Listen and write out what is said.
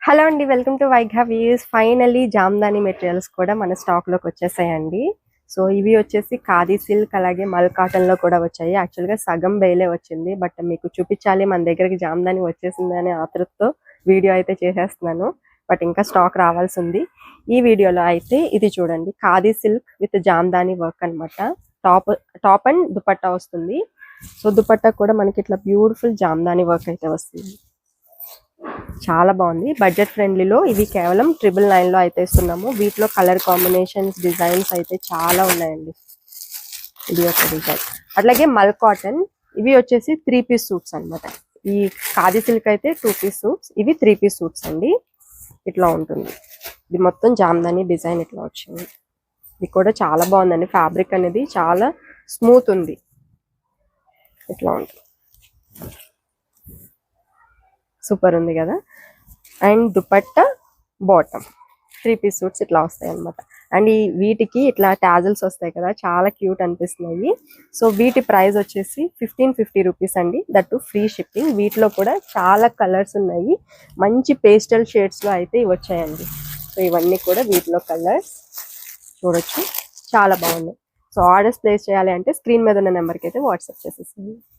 Hello అండి, welcome to వైఘా views. Finally jamdani materials కూడా మన స్టాక్ లోకి వచ్చేసాయండి. సో ఇవి వచ్చేసి ఖాదీ సిల్క్ అలాగే మల్ కాటన్ లో కూడా వచ్చాయి. యాక్చువల్ గా సగం బేలే వచ్చింది, బట్ మీకు చూపించాలి మన దగ్గరికి జామ్దాని వచ్చేసింది అనే ఆతృతతో వీడియో అయితే చేసేస్తున్నాను. బట్ ఇంకా స్టాక్ రావాల్సి ఉంది. ఈ వీడియోలో అయితే ఇది చూడండి, khadi silk with Jamdani work అనమాట. టాప్ అండ్ దుపట్టా వస్తుంది. సో దుపట్టా కూడా మనకి ఇట్లా బ్యూటిఫుల్ జామ్దాని వర్క్ అయితే వస్తుంది. చాలా బాగుంది. బడ్జెట్ ఫ్రెండ్లీలో ఇవి కేవలం 999 లో అయితే ఇస్తున్నాము. వీటిలో కలర్ కాంబినేషన్స్, డిజైన్స్ అయితే చాలా ఉన్నాయండి. ఇది ఒక డిజైన్. అట్లాగే మల్ కాటన్, ఇవి వచ్చేసి 3 పీస్ సూట్స్ అనమాట. ఈ ఖాదీ సిల్క్ అయితే 2 పీస్ సూట్స్, ఇవి 3 పీస్ సూట్స్ అండి. ఇట్లా ఉంటుంది. ఇది మొత్తం జామ్దాని డిజైన్ ఇట్లా వచ్చింది. ఇది కూడా చాలా బాగుందండి. ఫ్యాబ్రిక్ అనేది చాలా స్మూత్ ఉంది. ఇట్లా ఉంటుంది, సూపర్ ఉంది కదా. And dupatta bottom 3 piece suits ఇట్లా వస్తాయి అనమాట. అండ్ ఈ వీటికి ఇట్లా టాజల్స్ వస్తాయి కదా, చాలా క్యూట్ అనిపిస్తున్నాయి. సో వీటి ప్రైస్ వచ్చేసి 1550 రూపీస్ అండి, దట్టు ఫ్రీ షిప్పింగ్. వీటిలో కూడా చాలా కలర్స్ ఉన్నాయి. మంచి పేస్టల్ షేడ్స్ లో అయితే ఇవి వచ్చాయండి. సో ఇవన్నీ కూడా వీటిలో కలర్స్ చూడొచ్చు, చాలా బాగున్నాయి. సో ఆర్డర్స్ ప్లేస్ చేయాలి అంటే స్క్రీన్ మీద ఉన్న నెంబర్కి అయితే వాట్సాప్ చేసేస్తుంది.